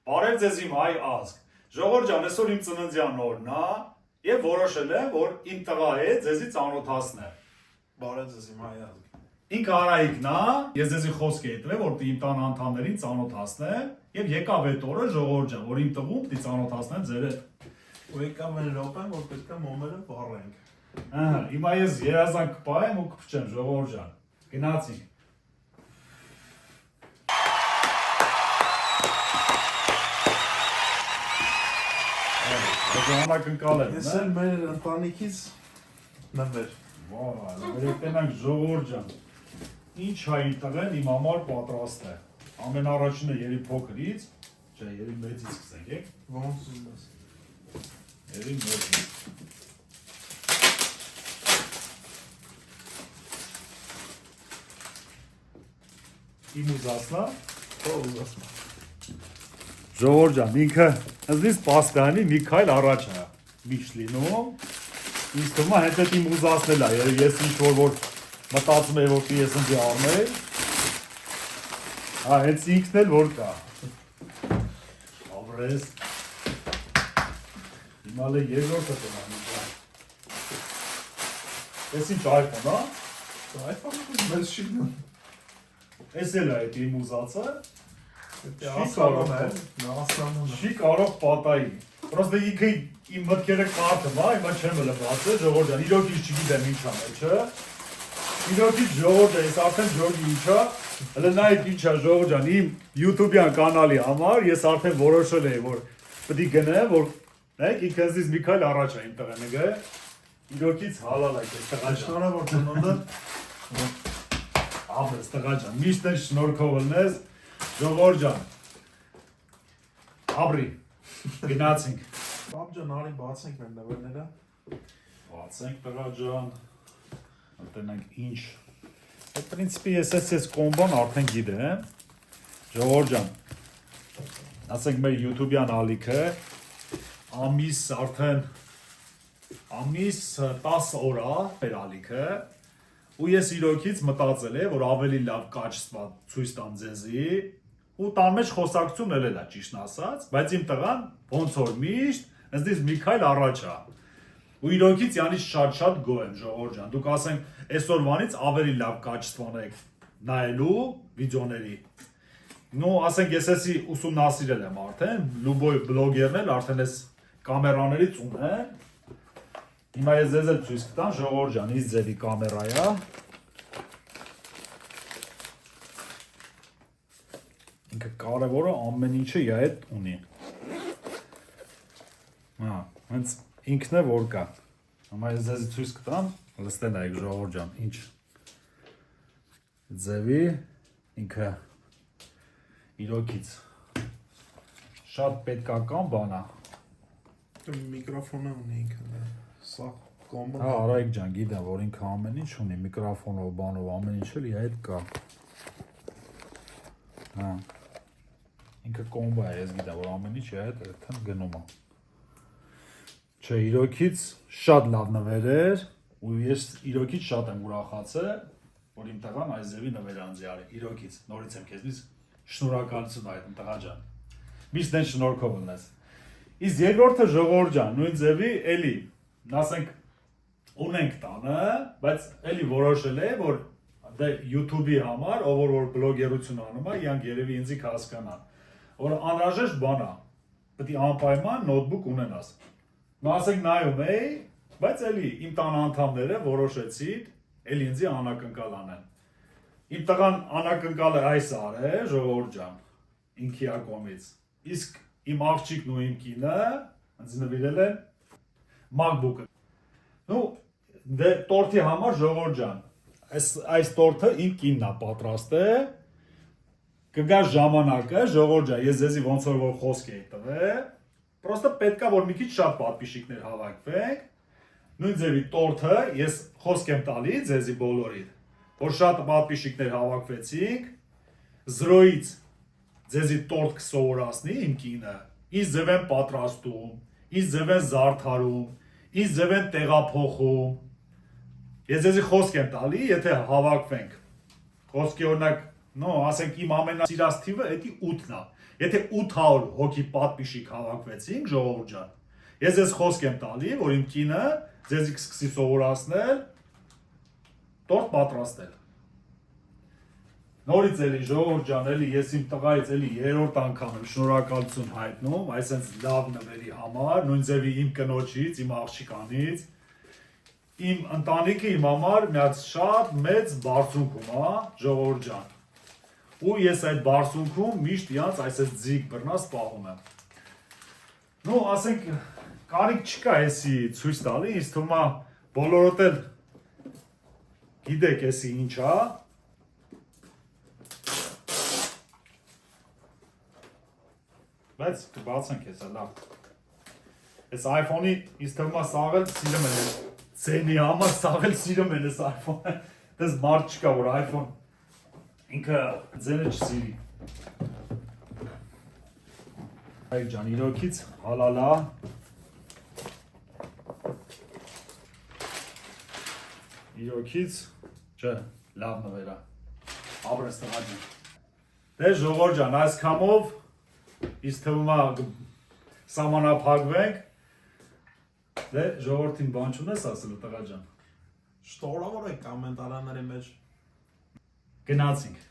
Բարև ձեզ իմ հայ ազգ։ Ժողովուրդ ջան, այսօր իմ ծննդյան օրն է, եւ որոշել եմ, որ իմ տղա հետ ձեզի ծանոթացնեմ։ Բարև ձեզ իմ հայ ազգ։ Ինքը Արայիկն է, ես ձեզի խոսք եմ տվել, որ իմ տան անդամներին ծանոթացնեմ, եւ եկավ այդ օրը ժողովուրդ ջան, որ իմ տղուն պիտի ծանոթացնեմ ձեր հետ։ Ու եկավ այն րոպեն, որ պետք է մոմերը վառենք։ Ահա, հիմա ես երազանք կպահեմ ու կփչեմ ժողովուրդ ջան։ Գնացինք։ Անակնկալ եմ, Ես էլ մեր ընտանիքից նվեր։ Վայ, երեքտենանք ժողովուրդ ջան։ Ինչ հայի տղեն իմ համար պատրաստ է։ Ամենառաջինը երի փոքրից, չէ, երի մեծից սկսենք, եք։ Ոնց ուզում ես։ Երի մեծից։ Իմ ուզածնա։ Ո ուզածնա։ Ժողովուրդ ջան, ինքը ըզնից պաստանի մի քայլ առաջ է միշտ լինում։ Ինձ թվում է հետո իմ ուզածնել է, ես ինչ որ մտածում եմ որ ես ընդ առնել։ Հա, հենց ինքն էլ որ կա։ Ավրես։ Հիմա լե երկրորդը տնանի։ Էս ինչ iPhone, հա։ iPhone-ը մեզ չի գնում։ Էս էլ է այդ իմ ուզածը։ Ասանում է, նա ասանում է։ Չի կարող պատայի։ Պրոստը ինքը իմ մտքերը կարդում, հա, հիմա չեմ էլ բացել, ժողովուրդ ջան, իրոքից չգիտեմ ինչ անել, չէ։ Իրոքից ժողովուրդ ջան, ես արդեն ժողովի ինչա, հələ նայեք ինչա ժողովուրդ ջան, իմ YouTube-յան կանալի համար ես արդեն որոշել եմ, որ պետք է գնեմ, որ նայեք ինքը ինձ մի քայլ առաջ է իմ տղան եկե։ Իրոքից հալալ է այս տղա ջան։ Շնորհավոր ծնունդը։ Աբես տղա ջան, միշտ էլ շնորհքով ելնես, ժողովուրդ ջան։ Ապրի։ Գնացինք։ Պապ ջան, արի բացենք մեր նվերները։ Բացենք տղա ջան։ Ատենանք ինչ։ Այդ պրինցիպի ես կոմբոն արդեն գիտեմ։ Ժողովուրդ ջան։ Ասենք մեր YouTube-յան ալիքը ամիս արդեն ամիս 10 օր է մեր ալիքը ու ես իրոքից մտածել եմ որ ավելի լավ կաչստվա ցույց տամ ձեզի ու տան մեջ խոսակցություն էլ է ճիշտն ասած, բայց իմ տղան ոնց որ միշտ ինձ մի քայլ առաջ է։ Ու իրոքից յանից շատ գոհ եմ ժողովուրդ ջան։ Դուք ասենք այսօրվանից ավելի լավ կաչստվան եք նայելու վիդեոների։ Ну, ասենք ես էսի ուսումնասիրել եմ արդեն, լուբոյ բլոգերն էլ արդեն էս կամերաներից ունեն։ Հիմա ես ձեզ էլ ցույց կտամ ժողովուրդ ջան, իս ձևի կամերա է։ Ինքը կարևորը ամեն ինչը իր հետ ունի։ Հա, հենց ինքն է որ կա։ Հիմա ես ձեզ ցույց կտամ, լստեն այք ժողովուրդ ջան, ինչ ձևի ինքը իրոքից շատ պետքական բան է։ Միկրոֆոնը ունի ինքը։ Սա կոմբոն։ Հա, Արայիկ ջան, գիտեմ, որ ինքը ամեն ինչ ունի, միկրոֆոնով, բանով, ամեն ինչ էլ իր հետ կա։ Հա։ Ինքը կոմբո է, ես գիտեմ, որ ամեն ինչ իր հետ այդքան գնում է։ Չէ, իրոքից շատ լավ նվեր էր, ու ես իրոքից շատ եմ ուրախացել, որ իմ տղան այս ձևի նվեր անձի արի, իրոքից, նորից եմ քեզնից շնորհակալություն այդմ տղա ջան։ Միշտ են շնորհքով ունես։ Իսկ երկրորդը ժողովուրդ ջան, նույն ձևի էլի ասենք ունենք տանը, բայց էլի որոշել է, որ դե YouTube-ի համար, ով որ բլոգերություն անում է, իրանք երևի ինձի հասկանան, որ անհրաժեշտ բան է, պետք է անպայման նոթբուք ունենաս։ Նա ասենք նայում էի, բայց էլի իմ տան անդամները որոշեցին, էլի ինձի անակնկալ անեն։ Իմ տղան անակնկալը այս արել, ժողովուրդ ջան, ինքի ակոմից, իսկ իմ աղջիկն ու իմ կինը ինձ նվիրել են MacBook-ը։ Ну, դե տորթի համար ժողովուրդ ջան, այս տորթը իմ կինն է պատրաստել։ Կգա ժամանակը, ժողովուրդ ջան, ես ձեզի ոնց որ խոսք էի տվել, պրոստը պետքա որ մի քիչ շատ պատվիշիկներ հավաքվենք։ Նույն ձևի տորթը ես խոսք եմ տալի ձեզի բոլորին, որ շատ պատվիշիկներ հավաքվեցինք, 0-ից ձեզի տորթ կսովորացնի իմ կինը, ինձ ձև են պատրաստում, ինձ ձև են զարդարում, ինձ ձև են տեղափոխում։ Ես ձեզի խոսք եմ տալի, եթե հավաքվենք, խոսքի օրինակ նո, ասենք իմ ամենասիրած թիվը էդի 8-ն է։ Եթե 800 հոգի պատպիշիկ հավաքվեցինք, ժողովուրդ ջան, ես ձեզ խոսք եմ տալի, որ իմ կինը ձեզ կսկսի սովորացնել տորտ պատրաստել։ Նորից էլի ժողովուրդ ջան, էլի ես իմ տղայից էլի երրորդ անգամ եմ շնորհակալություն հայտնում, այսպես լավ նվերի համար, նույն ձևի իմ կնոջից, իմ աղջկանից, իմ ընտանիքը իմ համար մի հատ շատ մեծ բարձունքում, հա, ժողովուրդ ջան։ Ու ես այդ բարձունքում միշտ իրանց այսպես ձիգ բռնած պահում եմ։ Ну, ասենք կարիք չկա էսի ցույց տալի, ինձ թվում է բոլորդ էլ գիտեք էսի ինչ է։ Բայց կբացենք հեսա լավ։ Այս iPhone-ի ինձ թվում է սաղել սիրում են։ Ցենի համար սաղել սիրում են այս iPhone-ը։ Դες մարդ չկա որ iPhone ինքը ձենը չսիրի։ Այ ջան, իրոքից հալալա։ Իրոքից, չէ, լավ նվերա։ Ապրես տղա ջան։ Դե ժողովուրդ ջան, այս կամով Իսկ թվում է սամանափակվենք, դե ժողովրդին բան չունես ասելու տղա ջան։ Շնորհավոր եք կոմենտարների մեջ։ Գնացինք։